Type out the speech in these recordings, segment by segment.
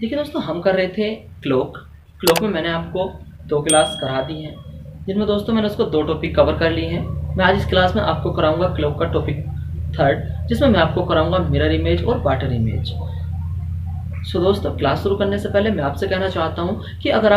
देखिए दोस्तों, हम कर रहे थे क्लॉक में मैंने आपको 2 क्लास करा दी हैं, जिनमें दोस्तों मैंने उसको 2 टॉपिक कवर कर लिए हैं। मैं आज इस क्लास में आपको कराऊंगा क्लॉक का टॉपिक 3rd, जिसमें मैं आपको कराऊंगा मिरर इमेज और वाटर इमेज। सो दोस्तों, क्लास शुरू करने से पहले मैं आपसे कहना चाहता हूं कि अगर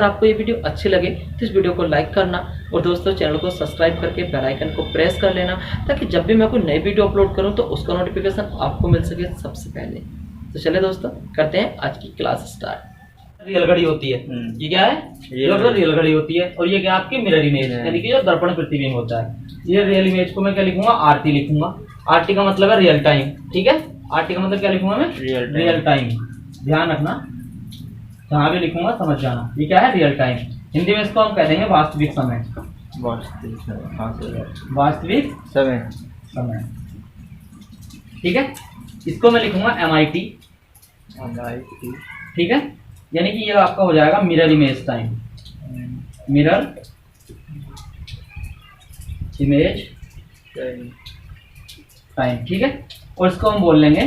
आपको ये वीडियो अच्छी लगे तो इस वीडियो को लाइक करना और दोस्तों चैनल को सब्सक्राइब करके बेल आइकन को प्रेस कर लेना, ताकि जब भी मैं कोई नई वीडियो अपलोड करूं तो उसका नोटिफिकेशन आपको मिल सके सबसे पहले। तो चलिए दोस्तों, करते हैं आज की क्लास स्टार्ट। रियल घड़ी होती है, ये क्या है? रियल घड़ी होती है। और ये क्या आपकी मिरर इमेज यानी कि जो दर्पण प्रतिबिंब होता है। ये रियल इमेज को मैं क्या लिखूंगा? आरटी लिखूंगा। आरटी का मतलब है रियल टाइम, ठीक है। आरटी का मतलब क्या लिखूंगा मैं? Real time. ध्यान रखना, जहां भी लिखूंगा समझ जाना, ये क्या है? Real time. हिंदी में इसको हम कह देंगे वास्तविक समय। वास्तविक समय, ठीक है। इसको मैं लिखूंगा MIT, ठीक है। यानी कि ये आपका हो जाएगा mirror image time. Mirror image time, ठीक है। और इसको हम बोल लेंगे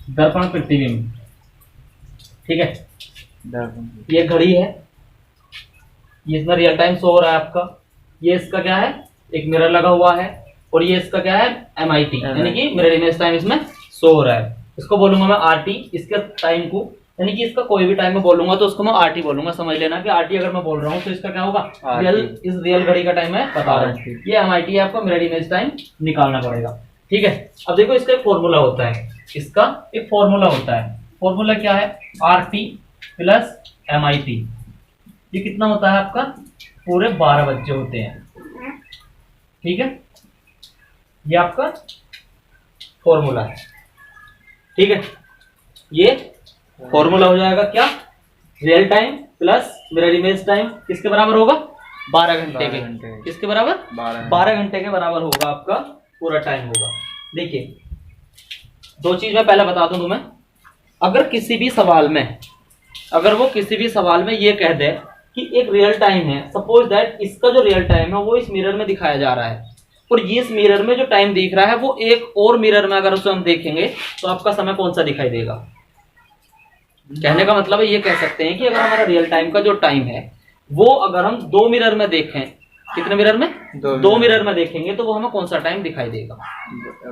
दर्पण प्रतिबिंब, ठीक है। ये घड़ी है, ये इसमें रियल टाइम शो हो रहा है आपका। ये इसका क्या है? एक मिरर लगा हुआ है। और ये इसका क्या है? MIT यानी कि मिरर इमेज टाइम इसमें शो हो रहा है। इसको बोलूंगा मैं RT, इसके टाइम को, यानी कि इसका कोई भी टाइम में बोलूंगा तो उसको मैं RT बोलूंगा। समझ लेना कि RT अगर मैं बोल रहा हूँ तो इसका क्या होगा? इस रियल घड़ी का टाइम मैं बता रहा हूँ। ये MIT है, आपको मिरर इमेज टाइम निकालना पड़ेगा, ठीक है। अब देखो, इसका एक फॉर्मूला होता है। इसका एक फॉर्मूला होता है। फॉर्मूला क्या है? RT plus MIT। ये कितना होता है आपका? पूरे 12 बच्चे होते हैं, ठीक है। ये आपका फॉर्मूला है, ठीक है। ये फॉर्मूला हो जाएगा क्या? Real time plus mirror image time किसके बराबर होगा? 12 घंटे के। किसके बराबर? 12 घंटे के बराबर होगा आपका पूरा टाइम होगा। देखिए, 2 चीज मैं पहले बता दूं तुम्हें। अगर किसी भी सवाल में, अगर वो किसी भी सवाल में ये कह दे कि एक रियल टाइम है, सपोज दैट इसका जो रियल टाइम है वो इस मिरर में दिखाया जा रहा है, और ये इस मिरर में जो टाइम दिख रहा है वो एक और मिरर में अगर उसे हम देखेंगे तो आपका समय कौन सा दिखाई देगा? कहने का मतलब है, ये कह सकते हैं कि अगर हमारा रियल टाइम का जो टाइम है वो अगर हम 2 मिरर में देखें, कितने मिरर में? 2 मिरर में देखेंगे तो वो हमें कौन सा टाइम दिखाई देगा?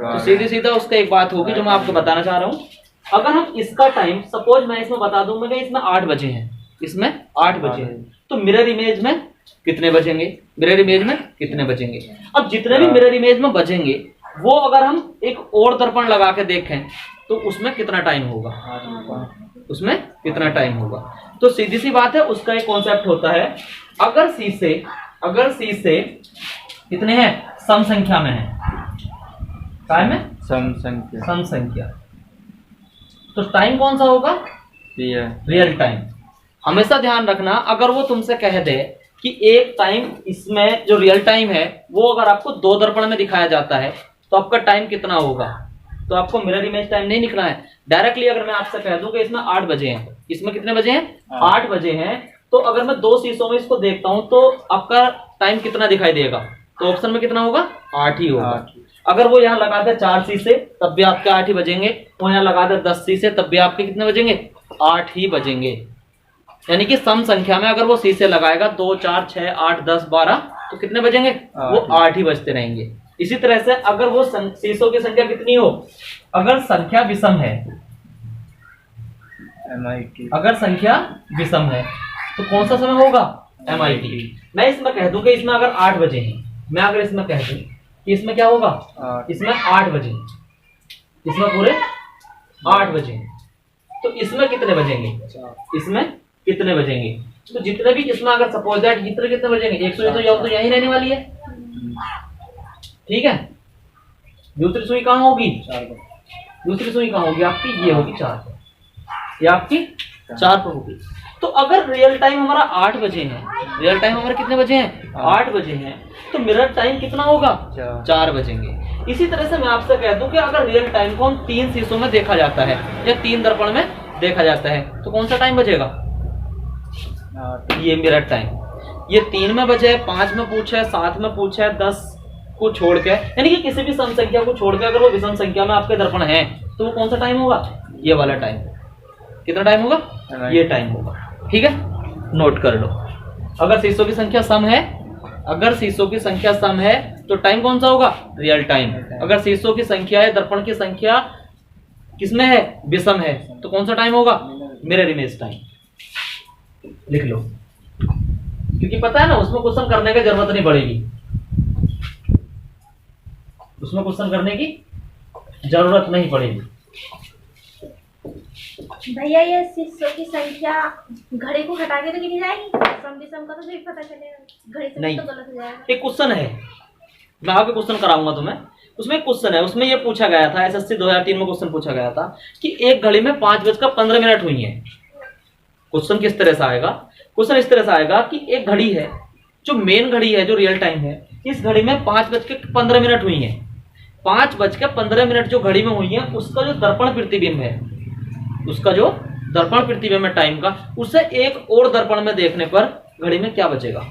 तो सीधी सीधा उसका एक बात होगी जो मैं आपको बताना चाह रहा हूं। अगर हम इसका टाइम, सपोज मैं इसमें बता दूं मैं इसमें 8 बजे हैं, इसमें 8 बजे हैं, तो मिरर इमेज में कितने बजेंगे? मिरर इमेज में कितने बजेंगे? अब जितने भी मिरर इमेज में बजेंगे वो अगर हम एक और दर्पण लगा के देखें तो उसमें कितना टाइम होगा? उसमें कितना टाइम होगा? तो सीधी सी बात है, उसका एक कॉन्सेप्ट होता है। अगर शीशे कितने हैं? सम संख्या में है। काय में? सम संख्या। तो टाइम कौन सा होगा? Real time. हमेशा ध्यान रखना, अगर वो तुमसे कह दे कि एक टाइम, इसमें जो रियल टाइम है वो अगर आपको 2 दर्पण में दिखाया जाता है तो आपका टाइम कितना होगा? तो आपको मिरर इमेज टाइम नहीं लिखना है। डायरेक्टली अगर मैं आपसे कह दूं कि इसमें 8 बजे हैं, इसमें कितने बजे हैं? 8 बजे हैं, तो अगर मैं 2 शीशों में इसको देखता हूं तो आपका टाइम कितना दिखाई देगा? तो ऑप्शन में कितना होगा? 8 ही होगा। अगर वो यहाँ लगा दे 4 शीशे तब भी आपके 8 ही बजेंगे, वो यहाँ लगा दे 10 शीशे तब भी आपके कितने बजेंगे? 8 ही बजेंगे। यानी कि सम संख्या में अगर वो शीशे लगाएगा 2, 4, 6, 8, 10, 12 तो कितने बजेंगे? वो 8 ही बजते रहेंगे। इसी तरह से अगर वो शीशों की संख्या कितनी हो, अगर संख्या विषम है, अगर संख्या विषम है तो कौन सा समय होगा? MIT। मैं इसमें कह दूं कि इसमें अगर 8 बजे हैं, मैं अगर इसमें कह दूं कि इसमें क्या होगा? इसमें 8 बजे, इसमें पूरे 8 बजे, तो इसमें कितने बजेंगे? इसमें कितने बजेंगे? तो जितने भी इसमें अगर सपोज दैट कितने बजेंगे? 100 तो यही रहने वाली है, ठीक है। दूसरी सुई कहाँ होगी? दूसरी सुई कहाँ होगी आपकी? ये होगी 4 पर, ये आपकी 4 पर होगी। तो अगर रियल टाइम हमारा 8 बजे है, रियल टाइम हमारे कितने बजे हैं? 8 बजे हैं, तो मिरर टाइम कितना होगा? 4 बजेंगे। इसी तरह से मैं आपसे कह दूं कि अगर रियल टाइम को हम 3 शीशों में देखा जाता है या 3 दर्पण में देखा जाता है तो कौन सा टाइम बजेगा? ये मिरर टाइम। ये 3 में बजे, 5 में पूछा है, 7 में पूछा है, 10 को छोड़ के, यानी कि किसी भी सम संख्या को छोड़ के अगर वो विषम संख्या में आपके दर्पण है तो वो कौन सा टाइम होगा? ये वाला टाइम। कितना टाइम होगा? ये टाइम होगा। ठीक है, नोट कर लो। अगर शीर्षों की संख्या सम है, अगर शीर्षों की संख्या सम है तो टाइम कौन सा होगा? Real time. अगर शीर्षों की संख्या है, दर्पण की संख्या किसमें है? विषम है, तो कौन सा टाइम होगा? Mirror image time. लिख लो, क्योंकि पता है ना उसमें क्वेश्चन करने की जरूरत नहीं पड़ेगी, उसमें क्वेश्चन करने की जरूरत नहीं पड़ेगी। भैया ये शीर्षों की संख्या घड़ी को हटा के तो गिनी जाएगी, सम विषम का तो फिर पता चलेगा, घड़ी से नहीं, तो गलत हो जाएगा। एक क्वेश्चन है, मैं आगे क्वेश्चन कराऊंगा तुम्हें, उसमें एक क्वेश्चन है, उसमें ये पूछा गया था, एसएससी 2003 में क्वेश्चन पूछा गया था कि एक घड़ी में 5:15 हुई है। क्वेश्चन किस तरह से आएगा? क्वेश्चन इस तरह से आएगा कि एक घड़ी है, जो मेन घड़ी है, जो रियल टाइम है, इस घड़ी में 5:15 हुई है। 5:15 जो घड़ी में हुई है, उसका जो दर्पण प्रतिबिंब है, उसका जो दर्पण प्रतिबिंब है टाइम का, उससे एक और दर्पण में देखने पर घड़ी में क्या बचेगा?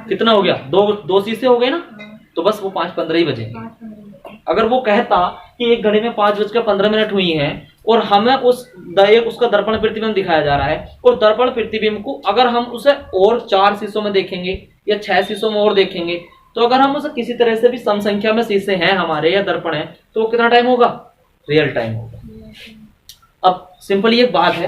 कितना हो गया? दो शीशे हो गए ना, तो बस वो 5:15 ही बचे। अगर वो कहता कि एक घड़ी में 5:15 हुई है और हमें उसका दर्पण प्रतिबिंब दिखाया जा रहा है, और दर्पण प्रतिबिंब को अगर हम उसे और 4 शीशों में देखेंगे या 6 शीशों में और देखेंगे, तो अगर हम उसे किसी तरह से भी सम संख्या में शीशे हैं हमारे या दर्पण है, तो वो कितना टाइम होगा? रियल टाइम होगा। अब सिंपली एक बात है,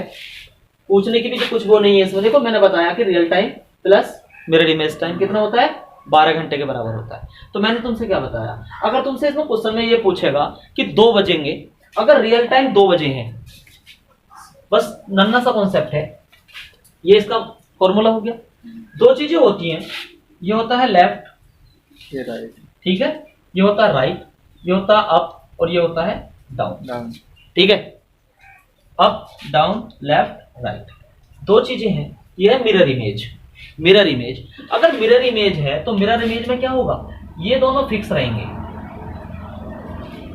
पूछने की भी तो कुछ वो नहीं है इसमें। देखो मैंने बताया कि real time plus mirror image time कितना होता है? 12 घंटे के बराबर होता है। तो मैंने तुमसे क्या बताया, अगर तुमसे इसमें क्वेश्चन में ये पूछेगा कि 2 बजेंगे, अगर रियल टाइम 2 बजे हैं, बस नन्ना सा कॉन्सेप्ट है, ये इसका फॉर्मूला हो गया। 2 चीजें होती हैं, ये होता है लेफ्ट, ये राइट, ठीक है, ये होता है राइट, ये होता है अप, और ये होता है डाउन। ठीक है, अप डाउन लेफ्ट राइट, 2 चीजें हैं। ये है मिरर इमेज। मिरर इमेज, अगर मिरर इमेज है तो मिरर इमेज में क्या होगा? ये दोनों फिक्स रहेंगे,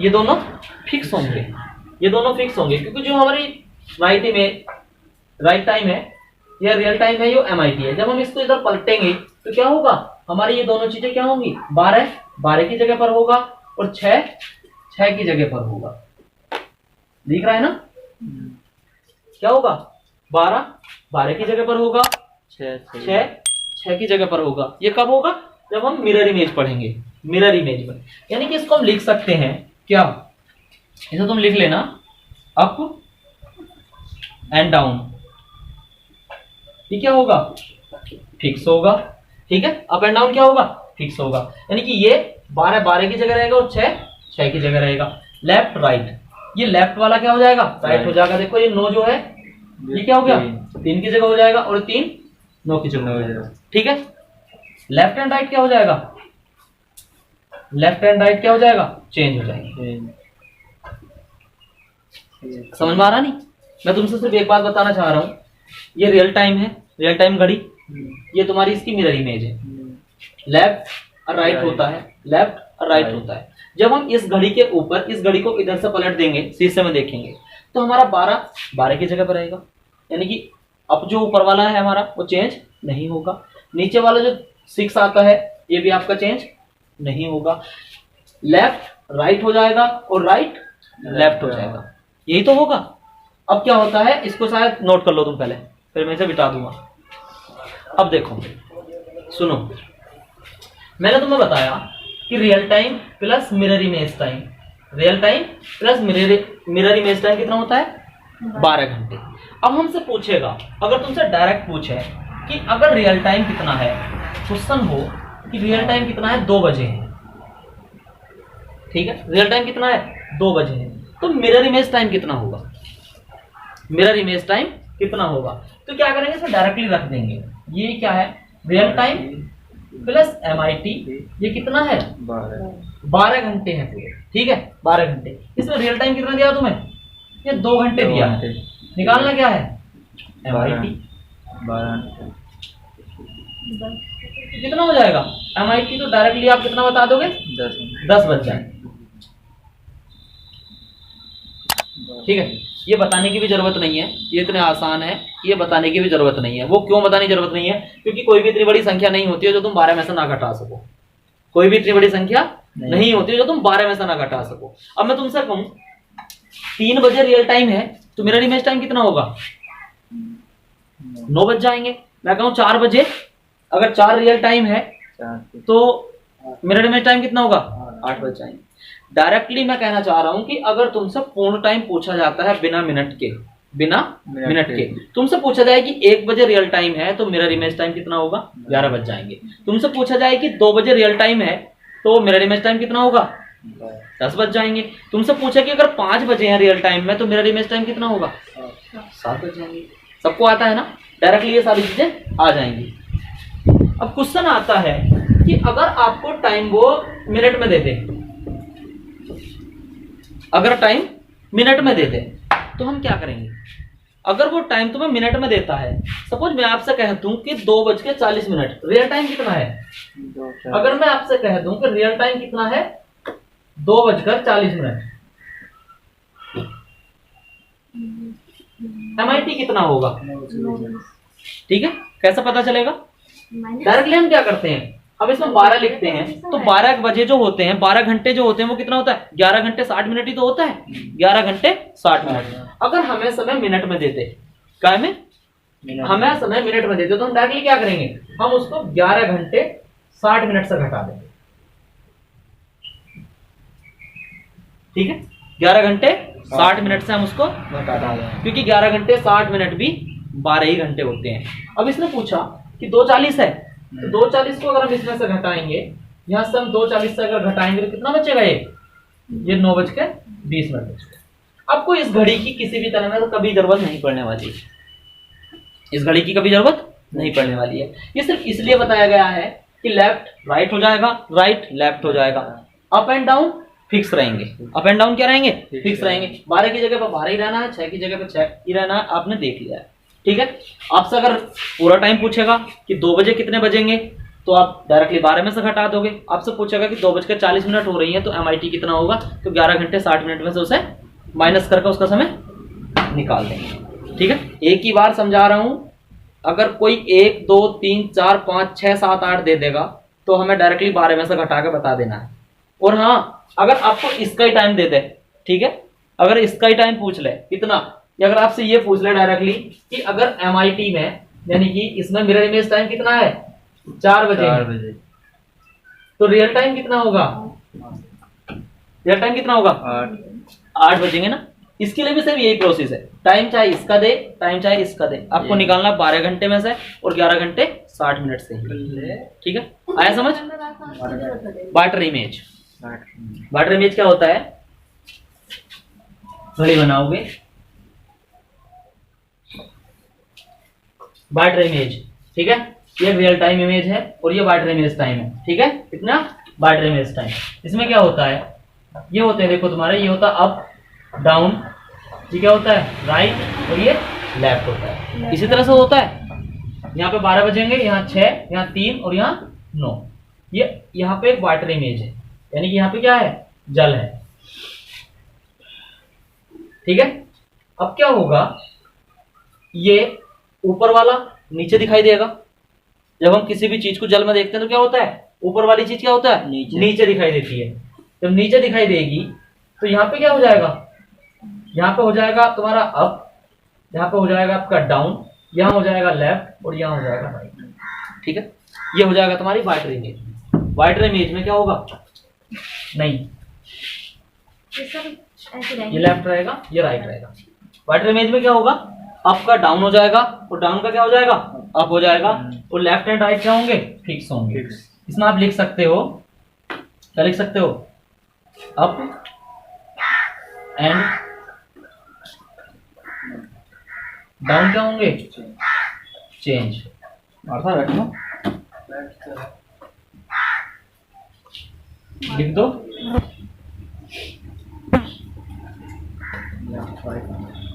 ये दोनों फिक्स होंगे, ये दोनों फिक्स होंगे, क्योंकि जो हमारी राइट इमेज राइट टाइम है या रियल टाइम है, ये MIT है। जब हम इसको इधर पलटेंगे तो क्या होगा? हमारी ये दोनों चीजें क्या होंगी? 12 की जगह पर होगा, और 6 की जगह पर होगा। दिख रहा है ना? क्या होगा? 12 की जगह पर होगा, 6 की जगह पर होगा। ये कब होगा? जब हम मिरर इमेज पढ़ेंगे, मिरर इमेज में। यानी कि इसको हम लिख सकते हैं क्या? इसे तुम लिख लेना अप एंड डाउन। ये क्या होगा? फिक्स होगा। ठीक है, अप एंड डाउन क्या होगा? फिक्स होगा। यानी कि ये 12 की जगह रहेगा और 6 की जगह रहेगा। लेफ्ट राइट, ये लेफ्ट वाला क्या हो जाएगा? राइट हो जाएगा। देखो ये 9 जो है ये क्या हो गया? 3 की जगह हो जाएगा, और 3 9 की जगह हो जाएगा। ठीक है, लेफ्ट एंड राइट क्या हो जाएगा? लेफ्ट एंड राइट क्या हो जाएगा? चेंज हो जाएगा। समझ में आ रहा नहीं? मैं तुमसे सिर्फ एक बात बताना चाह रहा हूं, ये रियल टाइम है, रियल टाइम घड़ी, ये तुम्हारी इसकी मिरर इमेज है। लेफ्ट और राइट होता है, लेफ्ट और राइट होता है। जब हम इस घड़ी के ऊपर इस घड़ी को इधर से पलट देंगे, शीशे में देखेंगे, तो हमारा 12 की जगह पर रहेगा। यानी कि अब जो ऊपर वाला है हमारा वो चेंज नहीं होगा। नीचे वाला जो 6 आता है ये भी आपका चेंज नहीं होगा। लेफ्ट राइट हो जाएगा और राइट लेफ्ट हो जाएगा। यही तो होगा। अब क्या होता है, इसको शायद नोट कर लो तुम पहले, फिर मैं इसे बिता दूंगा। अब देखो सुनो, मैंने तुम्हें बताया कि real time plus mirror image time, real time plus mirror image time कितना होता है? 12 घंटे। अब हमसे पूछेगा, अगर तुमसे डायरेक्ट पूछे कि अगर रियल टाइम कितना है, क्वेश्चन हो कि रियल टाइम कितना है, 2 बजे है, ठीक है, रियल टाइम कितना है? 2 बजे है, तो मिरर इमेज टाइम कितना होगा? मिरर इमेज टाइम कितना होगा? तो क्या करेंगे, इसे डायरेक्टली रख देंगे। ये क्या है? रियल टाइम प्लस MIT, ये कितना है? 12 घंटे है पूरे। ठीक है, 12 घंटे। इसमें रियल टाइम कितना दिया तुम्हें? ये 2 घंटे दिया है। निकालना क्या है? MIT। 12 कितना हो जाएगा? MIT तो डायरेक्टली आप कितना बता दोगे? 10 बच जाए। ठीक है, ये बताने की भी जरूरत नहीं है, ये इतने आसान है, ये बताने की भी जरूरत नहीं है। वो क्यों बताने की जरूरत नहीं है? क्योंकि कोई भी इतनी बड़ी संख्या नहीं होती है जो तुम 12 में से ना घटा सको। कोई भी इतनी बड़ी संख्या नहीं होती जो तुम 12 में से ना घटा सको। अब मैं तुमसे कहूं 3 बजे रियल टाइम है तो मिरर इमेज टाइम कितना होगा? 9 बज जाएंगे। मैं कहूं 4 बजे, अगर 4 रियल टाइम है तो मिरर इमेज टाइम कितना होगा? 8 बज जाएंगे। डायरेक्टली मैं कहना चाह रहा हूं कि अगर तुमसे पूर्ण टाइम पूछा जाता है बिना मिनट के, तुमसे पूछा जाए कि 1 बजे रियल टाइम है तो मिरर इमेज टाइम कितना होगा? 11 बज जाएंगे। तुमसे पूछा जाए कि 2 बजे रियल टाइम है तो मिरर इमेज टाइम कितना होगा? 10 बज जाएंगे। तुमसे पूछा कि अगर 5 बजे हैं रियल टाइम में तो मिरर इमेज टाइम कितना होगा? 7 बज जाएंगे। सबको आता है ना, डायरेक्टली ये सारी चीजें आ जाएंगी। अब क्वेश्चन आता है कि अगर आपको टाइम वो मिनट में देते, अगर टाइम मिनट में देते तो हम क्या करेंगे? अगर वो टाइम तुम्हें मिनट में देता है, सपोज मैं आपसे कह दूं कि 2:40 रियल टाइम कितना है? अगर मैं आपसे कह दूं कि रियल टाइम कितना है 2:40, MIT कितना होगा? ठीक है, कैसे पता चलेगा? डायरेक्टली हम क्या करते हैं, अब इसमें 12 लिखते हैं तो 12 बजे जो होते हैं, 12 घंटे जो होते हैं वो कितना होता है? 11 घंटे 60 मिनट ही तो होता है। 11 घंटे 60 मिनट। अगर हमें समय मिनट में देते, क्या में हमें समय मिनट में देते तो हम डायरेक्टली क्या करेंगे? हम उसको 11 घंटे 60 मिनट से घटा देंगे। ठीक है, 11 घंटे 60 मिनट से हम उसको घटा देंगे, क्योंकि 11 घंटे 60 मिनट भी 12 ही घंटे होते हैं। अब इसने पूछा कि 2:40 है तो 2:40 को अगर हम इसमें से घटाएंगे, यहां से हम 2:40 से अगर घटाएंगे तो कितना बचेगा? ये 9:20 बचेगा। आपको इस घड़ी की किसी भी तरह में तो कभी जरूरत नहीं पड़ने वाली है, इस घड़ी की कभी जरूरत नहीं पड़ने वाली है। ये सिर्फ इसलिए बताया गया है कि लेफ्ट राइट हो जाएगा, राइट लेफ्ट हो जाएगा, अप एंड डाउन फिक्स रहेंगे। अप एंड डाउन क्या रहेंगे? फिक्स रहेंगे। 12 की जगह पर 12 ही रहना है, 6 की जगह पर 6 ही रहना है, आपने देख लिया है। ठीक है, आपसे अगर पूरा टाइम पूछेगा कि 2 बजे कितने बजेंगे तो आप डायरेक्टली 12 में से घटा दोगे। आपसे पूछेगा कि 2:40 हो रही है तो MIT कितना होगा, तो 11 घंटे 60 मिनट में से उसे माइनस करके उसका समय निकाल देंगे। ठीक है, एक ही बार समझा रहा हूं। अगर कोई 1 2 3 4 5 6 7 8 दे देगा तो हमें डायरेक्टली 12 में से घटा के बता देना है। और हाँ, अगर आपको इसका ही टाइम दे दे, ठीक है, अगर इसका ही टाइम पूछ ले कितना, या अगर आपसे ये पूछ ले डायरेक्टली कि अगर MIT में यानी कि इसमें मिरर इमेज टाइम कितना है 4 बजे, तो रियल टाइम कितना होगा? रियल टाइम कितना होगा? 8 बजेंगे ना। इसके लिए भी सिर्फ यही प्रोसेस है, टाइम चाहे इसका दे, टाइम चाहे इसका दे, आपको निकालना 12 घंटे में से और 11 घंटे 60 मिनट से ही। ठीक है, आया समझ? बार्टर इमेज, बार्टर इमेज क्या होता है? घड़ी बनाओगे, बार्टर इमेज, ठीक है, ये रियल टाइम इमेज है और ये बार्टर इमेज टाइम है। ठीक है, कितना? Barter image time. इसमें क्या होता है? ये होते हैं, देखो तुम्हारे, ये होता है अप डाउन, ये क्या होता है? राइट, और ये लेफ्ट होता है। इसी तरह से होता है, यहाँ पे 12 बजेंगे, यहाँ 6, यहाँ 3 और यहाँ 9। ये यहाँ पे एक वाटर इमेज है, यानी कि यहाँ पे क्या है? जल है। ठीक है, अब क्या होगा? ये ऊपर वाला नीचे दिखाई देगा। जब हम किसी भी चीज को जल में देखते हैं तो क्या होता है? ऊपर वाली चीज क्या होता है? नीचे दिखाई देती है। जब नीचे दिखाई देगी तो यहाँ पे क्या हो जाएगा? यहाँ पे हो जाएगा तुम्हारा अप, यहाँ पे हो जाएगा आपका डाउन, यहाँ हो जाएगा लेफ्ट और यहाँ हो जाएगा राइट। ठीक है, ये हो जाएगा तुम्हारी वाइटर इमेज। वाइटर इमेज में क्या होगा? नहीं, ये लेफ्ट रहेगा, ये राइट रहेगा। वाइटर इमेज में क्या होगा? अप का डाउन हो जाएगा और डाउन का क्या हो जाएगा? अप हो जाएगा, और लेफ्ट एंड राइट क्या होंगे? फिक्स होंगे। इसमें आप लिख सकते हो, क्या लिख सकते हो? अप एंड डाउन क्या होंगे? चेंज। लिख दो,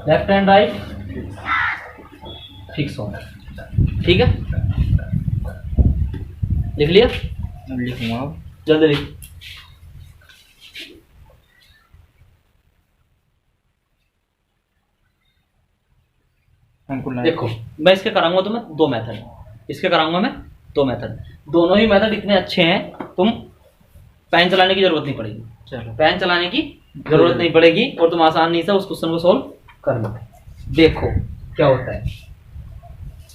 लेफ्ट एंड राइट फिक्स होगा। ठीक है, लिख लिया? लिखूंगा, जल्दी लिख। देखो, मैं इसके कराऊंगा तुम्हें 2 मेथड, इसके कराऊंगा मैं 2 मेथड। दोनों ही मेथड इतने अच्छे हैं, तुम फैन चलाने की जरूरत नहीं पड़ेगी। चलो फैन चलाने की जरूरत नहीं पड़ेगी और तुम आसानी से उस क्वेश्चन को सोल्व कर लो। देखो क्या होता है,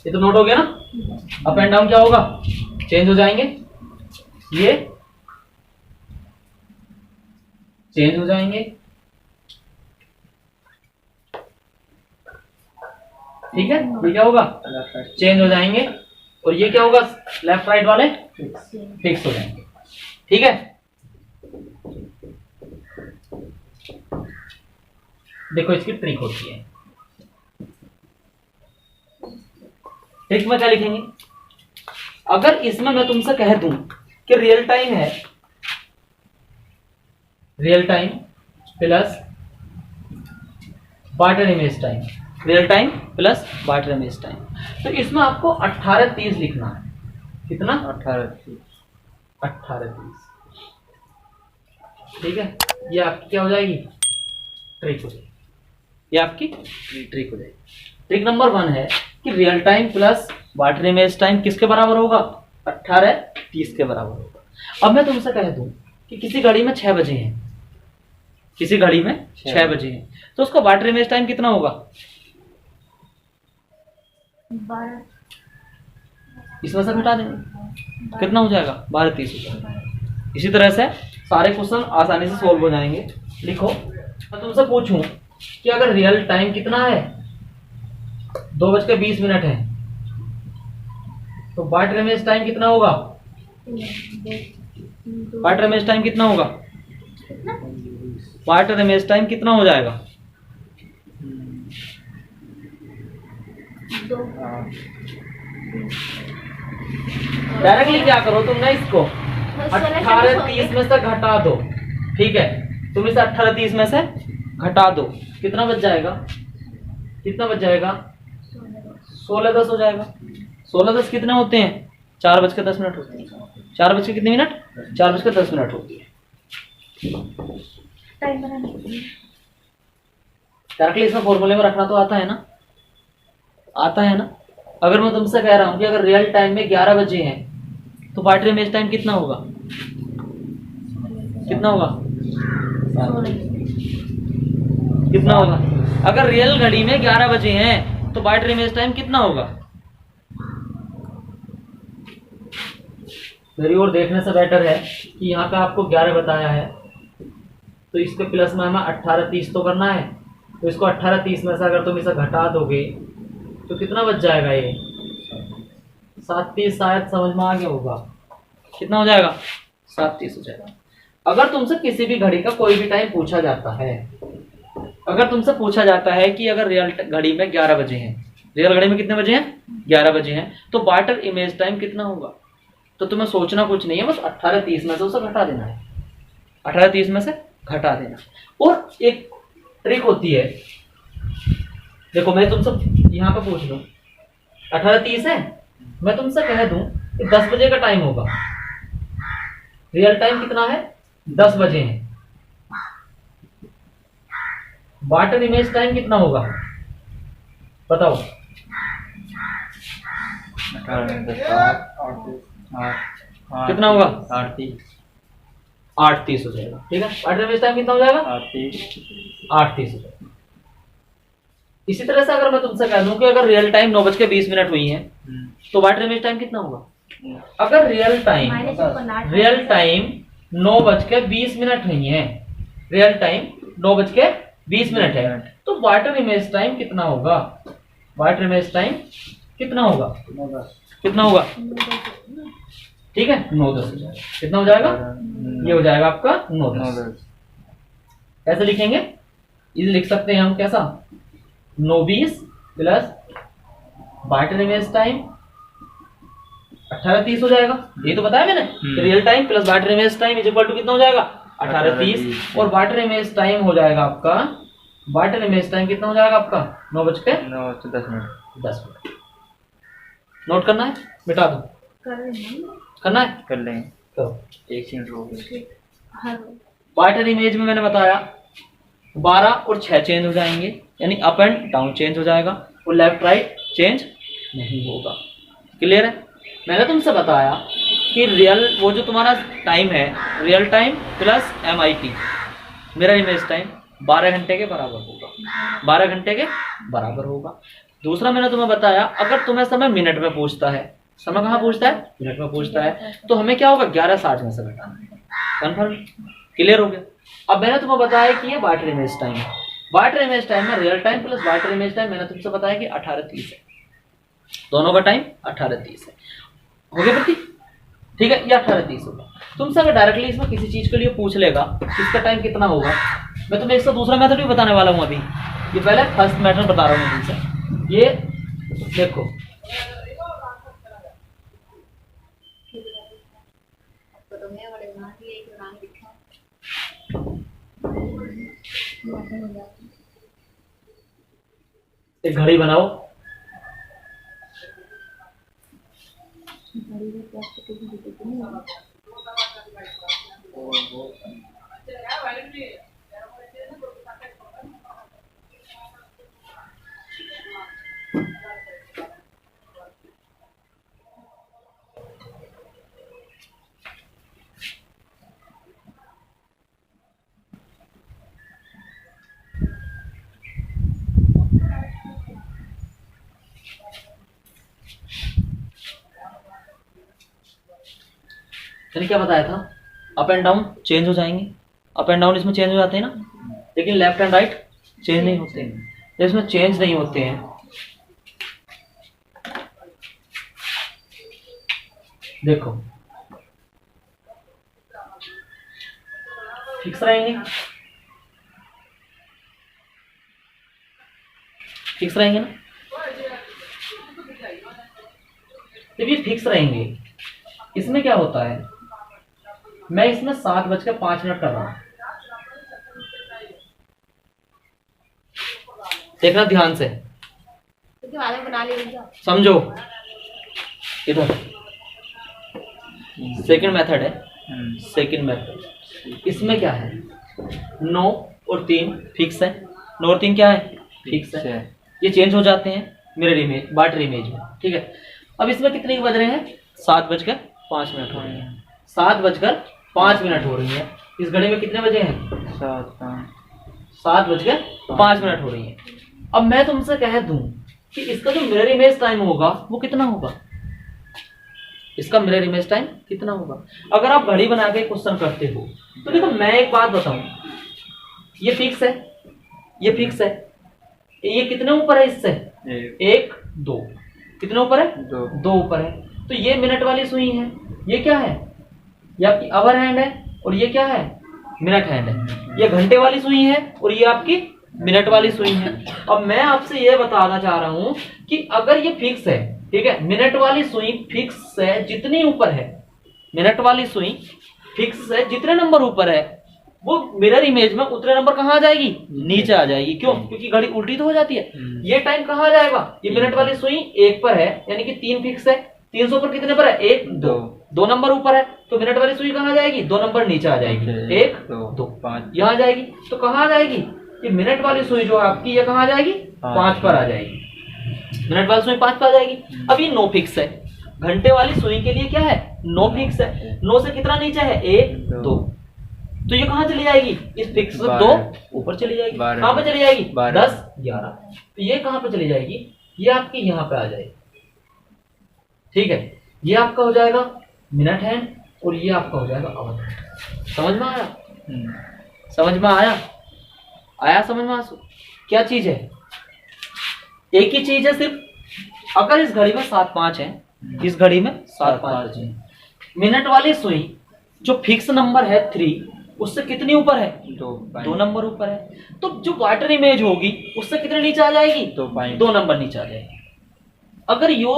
ये तो नोट हो गया ना। अप एंड डाउन क्या होगा, चेंज हो जाएंगे, ये चेंज हो जाएंगे, ठीक है। ये क्या होगा, चेंज हो जाएंगे, और ये क्या होगा, लेफ्ट राइट वाले फिक्स हो जाएंगे, ठीक है। देखो इसकी ट्रिक होती है, ट्रिक में क्या लिखेंगे, अगर इसमें मैं तुमसे कह दूं कि रियल टाइम है, real time plus barter image time, real time plus barter image time, तो इसमें आपको 18:30 लिखना है। कितना, 18:30, 18:30, ठीक है। ये आपकी क्या हो जाएगी, ट्रिक हो जाएगी, ये आपकी ट्रिक हो जाएगी। ट्रिक नंबर 1 है कि real time plus barter image time किसके बराबर होगा, 18:30 के बराबर होगा। अब मैं तुमसे कह दूं कि किसी घड़ी में 6 बजे हैं, किसी घड़ी में 6 बजे हैं, तो उसका बार्टर इमेज टाइम कितना होगा, 12, इसमें से घटा देंगे, कितना हो जाएगा, 12:30 हो जाएगा। इसी तरह से सारे क्वेश्चन आसानी से सोल्व हो जाएंगे। लिखो, मैं तुमसे पूछूं कि अगर रियल टाइम कितना है, 2:20 है, तो बार्टर इमेज टाइम कितना होगा, बार्टर इमेज टाइम कितना होगा, बार्टर इमेज टाइम कितना हो जाएगा, 2, डायरेक्टली क्या करो तुम ना, इसको 18:30 में से घटा दो, ठीक है। तुम इसे 18:30 में से घटा दो, कितना बच जाएगा, कितना बच जाएगा, 16:10 हो जाएगा। 16:10 कितने होते हैं, 4:10 होते हैं। 4 बज के कितने मिनट, 4:10 होती है। टाइम बनाने के लिए डायरेक्टली इसमें फॉर्मूले में रखना तो आता है ना, आता है ना। अगर मैं तुमसे कह रहा हूं कि अगर रियल टाइम में 11 बजे हैं, तो बार्टर इमेज टाइम कितना होगा, कितना होगा, 16, कितना होगा। अगर रियल घड़ी में 11 बजे हैं तो बार्टर इमेज टाइम कितना होगा। मेरी ओर देखने से बेटर है कि यहाँ पे आपको 11 बताया है, तो इसके प्लस में हमें 18:30 तो करना है, तो इसको 18:30 में से अगर तुम इसे घटा दोगे तो कितना बच जाएगा, ये 7:30, शायद समझ में आ गया होगा, कितना हो जाएगा, 7:30 हो जाएगा। अगर तुमसे किसी भी घड़ी का कोई भी टाइम पूछा जाता है, अगर तुमसे पूछा जाता है कि अगर रियल घड़ी में 11 बजे हैं, रियल घड़ी में कितने बजे हैं, 11 बजे हैं, तो बार्टर इमेज टाइम कितना होगा, तो तुम्हें सोचना कुछ नहीं है, बस 18:30 में से उसे घटा देना है, 18:30 में से घटा देना। और एक ट्रिक होती है, देखो मैं तुमसे यहाँ पे पूछ लूं 18:30 है, मैं तुमसे कह दूं कि 10 बजे का टाइम होगा, रियल टाइम कितना है, 10 बजे है, बार्टर इमेज टाइम कितना होगा, बताओ। 18:10 कितना होगा, 38 हो जाएगा, ठीक है। बार्टर इमेज टाइम कितना हो जाएगा, 38 हो जाएगा। इसी तरह से अगर मैं तुमसे कह दूं कि अगर रियल टाइम 9:20 हुई है, तो बार्टर इमेज टाइम कितना होगा। अगर रियल टाइम 9:20 हुई है, रियल टाइम 9:20 है, तो बार्टर इमेज टाइम कितना होगा, बार्टर इमेज टाइम कितना होगा, कितना होगा, ठीक है, 9:10 हो जाएगा। कितना हो जाएगा, ये हो जाएगा आपका 9:10। कैसे लिखेंगे, इसे लिख सकते हैं हम कैसा, 9:20 प्लस बार्टर इमेज टाइम 18:30 हो जाएगा। ये तो बताया मैंने, real time plus barter image time is equal to कितना हो जाएगा, 18:30, और बार्टर इमेज टाइम हो जाएगा आपका, बार्टर इमेज टाइम कितना हो जाएगा आपका, 9:10 नोट करना है, मिटा दो, करना है, कर लेंगे, करो। 1 सेकंड रुको। बार्टर इमेज में मैंने बताया 12 और 6 चेंज हो जाएंगे, यानी अप एंड डाउन चेंज हो जाएगा, और लेफ्ट राइट चेंज नहीं होगा। क्लियर है। मैंने तुमसे बताया कि रियल वो जो तुम्हारा टाइम है, रियल टाइम प्लस MIT, मेरा इमेज टाइम 12 घंटे के बराबर होगा, 12 घंटे के बराबर होगा। दूसरा मैंने तुम्हें बताया, अगर तुम्हें समय मिनट में पूछता है, समय कहाँ पूछता है, मिनट में पूछता है, तो हमें क्या होगा 11:60 में से घटाना है। कन्फर्म, क्लियर हो गया। अब मैंने तुम्हें बताया कि ये वाटर इमेज टाइम है, वाटर इमेज टाइम में real time plus water image time मैंने तुमसे बताया कि 18:30 है, दोनों का टाइम 18:30 है। हो गया प्रतीक, ठीक है, ये 18:30 होगा। तुमसे अगर डायरेक्टली इसमें किसी चीज के लिए पूछ लेगा इसका टाइम कितना होगा, मैं तुम्हें इसका दूसरा मेथड भी बताने वाला हूँ अभी। ये पहले फर्स्ट मेथड बता रहा हूँ तुमसे। ये देखो, एक घड़ी बनाओ, मैंने क्या बताया था, अप एंड डाउन चेंज हो जाएंगे, अप एंड डाउन इसमें चेंज हो जाते हैं ना, लेकिन लेफ्ट एंड राइट चेंज नहीं होते हैं, इसमें चेंज नहीं होते हैं। देखो फिक्स रहेंगे, फिक्स रहेंगे ना, जब ये फिक्स रहेंगे, इसमें क्या होता है, मैं इसमें 7:05 कर रहा हूं, देखना ध्यान से, बना लीजिए, समझो। इधर सेकंड मेथड है, सेकंड मेथड, इसमें क्या है, 9 और 3 फिक्स है, 9 और 3 क्या है, फिक्स है, ये चेंज हो जाते हैं मिरर इमेज, वाटर इमेज में, ठीक है। अब इसमें कितने बज रहे हैं, 7:05 हो रही है, 7:05 हो रही है। इस घड़ी में कितने बजे हैं, 7:05 हो रही है। अब मैं तुमसे कह दूं कि इसका जो मिरर इमेज टाइम होगा वो कितना होगा, इसका मिरर इमेज टाइम कितना होगा। अगर आप घड़ी बना के क्वेश्चन करते हो तो देखो, मैं एक बात बताऊं, ये फिक्स है, ये फिक्स है, ये कितने ऊपर है इससे, 1 2, कितने ऊपर है, 2 ऊपर है, तो ये मिनट वाली सुई है, ये क्या है, ये आपकी अवर हैंड है, और ये क्या है, मिनट हैंड है। ये घंटे वाली सुई है और ये आपकी मिनट वाली सुई है। अब मैं आपसे ये बताना चाह रहा हूं कि अगर ये फिक्स है, ठीक है, मिनट वाली सुई फिक्स है, जितनी ऊपर है, मिनट वाली सुई फिक्स है, जितने नंबर ऊपर है वो मिरर इमेज में उतने नंबर कहाँ आ जाएगी, नीचे आ जाएगी। क्यों, क्योंकि घड़ी उल्टी तो हो जाती है। ये टाइम कहाँ आ जाएगा, ये मिनट वाली सुई 1 पर है, यानी कि 3 फिक्स है, 300 पर कितने पर है, 1 2 नंबर ऊपर है, तो मिनट वाली सुई कहाँ आ जाएगी, 2 नंबर नीचे आ जाएगी, 1 2 5 यहाँ आ जाएगी। तो कहाँ आ जाएगी, ये मिनट वाली सुई जो आपकी ये कहाँ आ जाएगी, 5 पर आ जाएगी, मिनट वाली सुई 5 पर आ जाएगी। अब ये 9 फिक्स है, घंटे वाली सुई के लिए क्या है, 9 फिक्स है, 9 से कितना नीचे है, 1 2, तो ये कहाँ चली जाएगी, इस फिक्स से 2 ऊपर चली जाएगी, कहाँ पे चली जाएगी, 10 11, तो ये कहाँ पे चली जाएगी, ये आपकी यहाँ पे आ जाएगी, ठीक है। ये आपका हो जाएगा मिनट हैंड और ये आपका हो जाएगा आवर हैंड। समझ में आया, समझ में आया, आया समझ में आंसू। क्या चीज है, एक ही चीज है सिर्फ, अगर इस घड़ी में 7:05 है, इस घड़ी में 7:05 है, मिनट वाली सुई जो फिक्स नंबर है 3, उससे कितनी ऊपर है, 2 नंबर ऊपर है, तो जो वाटर इमेज होगी उससे कितने नीचे आ जाएगी, 2 नंबर नीचे आ जाएगी। अगर यो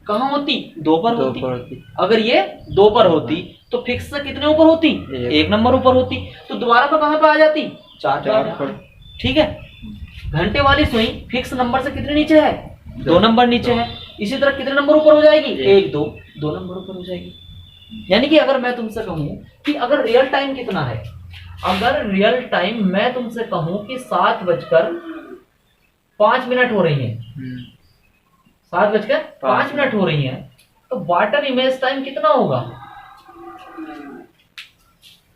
कहाँ होती, 2 पर होती, अगर ये 2 पर होती तो फिक्स से कितने ऊपर होती, 1 नंबर ऊपर होती, तो दोबारा तो कहाँ पे आ जाती, 4 पर, ठीक है। घंटे वाली सुई फिक्स नंबर से कितने नीचे है, 2 नंबर नीचे है, इसी तरह कितने नंबर ऊपर हो जाएगी, 1 2 नंबर ऊपर हो जाएगी। यानी कि अगर मैं तुमसे कहूं कि अगर रियल टाइम कितना है, अगर रियल टाइम मैं तुमसे कहूं कि 7:05 हो रही है, 7:05 हो रही है, तो वाटर इमेज टाइम कितना होगा?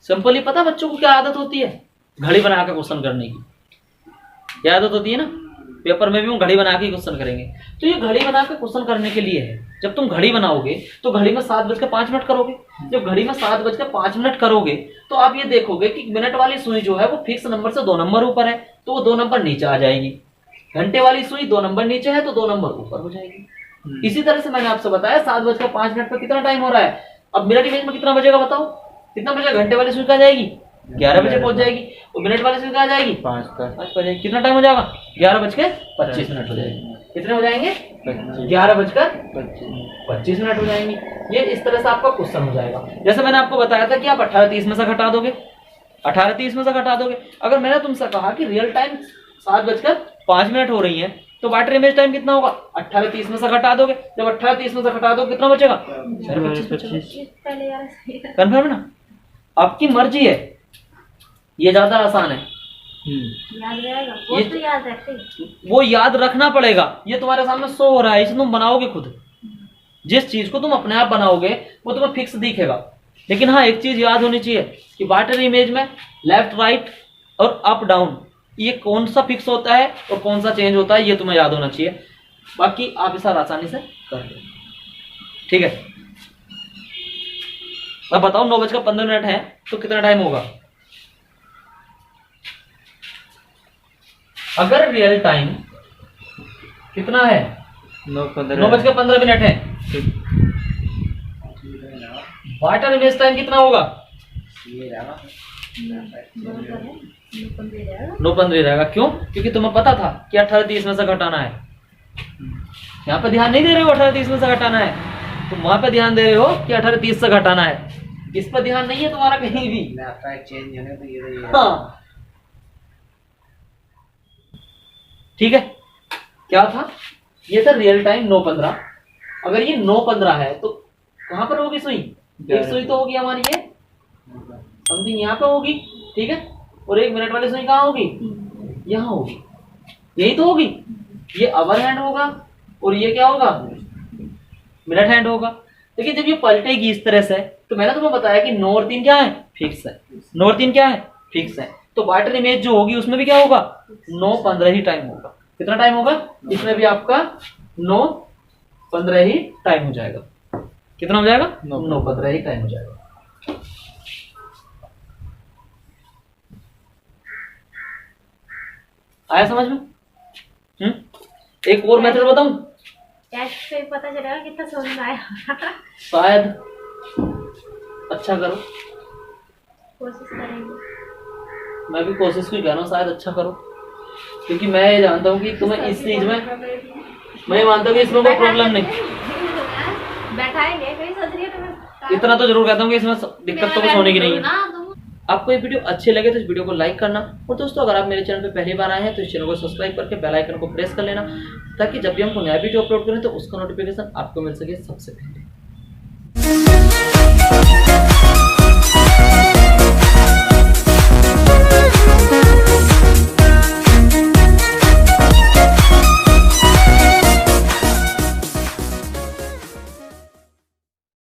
सिंपली पता बच्चों को क्या आदत होती है? घड़ी बना के क्वेश्चन करने की क्या आदत होती है ना। पेपर में भी हम घड़ी बना के क्वेश्चन करेंगे। तो ये घड़ी बना के क्वेश्चन करने के लिए है। जब तुम घड़ी बनाओगे तो घड़ी में 7:05 करोगे। जब घड़ी में 7:05 करोगे तो आप ये देखोगे कि मिनट वाली सुई जो है वो फिक्स नंबर से 2 नंबर ऊपर है, तो वो 2 नंबर नीचे आ जाएगी। घंटे वाली सुई 2 नंबर नीचे है तो 2 नंबर ऊपर हो जाएगी। इसी तरह से मैंने आपसे बताया 7:05 पर कितना टाइम हो रहा है। अब मिनट इमेज में कितना बजेगा बताओ? कितना बजेगा? घंटे वाली सुई कहाँ जाएगी? 11 बजे पहुंच जाएगी। और मिनट वाली सुई कहाँ जाएगी? 5 बजे। कितना टाइम हो जाएगा? 11:25 हो जाएगी। कितने हो जाएंगे? 11:25 हो जाएंगे। ये इस तरह से आपका क्वेश्चन हो जाएगा। जैसे मैंने आपको बताया था कि आप 18:30 में से घटा दोगे, 18:30 में से घटा दोगे। अगर मैंने तुमसे कहा कि रियल टाइम 7:05 हो रही है तो वाटर इमेज टाइम कितना होगा? 18:30 में से घटा दोगे। जब 18:30 में से घटा दोगे कितना बचेगा? 25। कन्फर्म है ना? आपकी मर्जी है, ये ज्यादा आसान है। याद रहेगा वो तो याद रखते, वो याद रखना पड़ेगा। ये तुम्हारे सामने शो हो रहा है, इसे तुम बनाओगे खुद। जिस चीज को तुम अपने आप बनाओगे वो तुम्हें फिक्स दिखेगा। लेकिन हाँ, एक चीज याद होनी चाहिए कि वाटर इमेज में लेफ्ट राइट और अप डाउन ये कौन सा फिक्स होता है और कौन सा चेंज होता है, ये तुम्हें याद होना चाहिए। बाकी आप इसे आसानी से कर लो। ठीक है, अब बताओ 9:15 है तो कितना टाइम होगा? अगर रियल टाइम कितना है? 9:15 है। वाटर इमेज टाइम कितना होगा? 9:15 रहेगा। क्यों? क्योंकि तुम्हें पता था कि 18:30 में से घटाना है। यहाँ पे ध्यान नहीं दे रहे हो 18:30 में से घटाना है, तुम वहां पे ध्यान दे रहे हो कि 18:30 से घटाना है। इस पर ध्यान नहीं है तुम्हारा कहीं भी। चेंज होने तो ये हाँ, ठीक है। क्या था? ये था रियल टाइम 9:15। अगर ये 9:15 है तो कहां पर होगी सुई? एक सुई तो होगी हमारी ये समथिंग यहाँ पे होगी, ठीक है। और 1 मिनट वाली सुई कहाँ होगी? यहाँ होगी। यही तो होगी। ये अवर हैंड होगा और ये क्या होगा? मिनट हैंड होगा। देखिए जब ये पलटेगी इस तरह से तो मैंने तुम्हें बताया कि 9 और 3 क्या है? फिक्स है। 9 और 3 क्या है? फिक्स है। तो वाटर इमेज जो होगी उसमें भी क्या होगा? 9:15 ही टाइम होगा। कितना टाइम होगा? इसमें भी आपका 9:15 ही टाइम हो जाएगा। कितना हो जाएगा? 9:15 ही टाइम हो जाएगा। आया समझ में? एक और मेथड बताऊं? टेस्ट से पता चलेगा कितना समझ में आया। शायद अच्छा करो, कोशिश करेंगे। मैं भी कोशिश ही कर रहा हूँ, शायद अच्छा करो। क्योंकि मैं ये जानता हूँ कि तुम्हें इस चीज में, मैं मानता हूँ कि इसमें कोई प्रॉब्लम नहीं। बैठाएंगे कहीं सोच रही है तुम्हें। इतना तो जरूर कहता हूँ कि इसमें दिक्कत तो कुछ होने की नहीं है। आपको ये वीडियो अच्छी लगे तो इस वीडियो को लाइक करना। और दोस्तों अगर आप मेरे चैनल पे पहली बार आए हैं तो इस चैनल को सब्सक्राइब करके बेल आइकन को प्रेस कर लेना, ताकि जब भी हम कोई नया वीडियो अपलोड करें तो उसका नोटिफिकेशन आपको मिल सके सबसे पहले।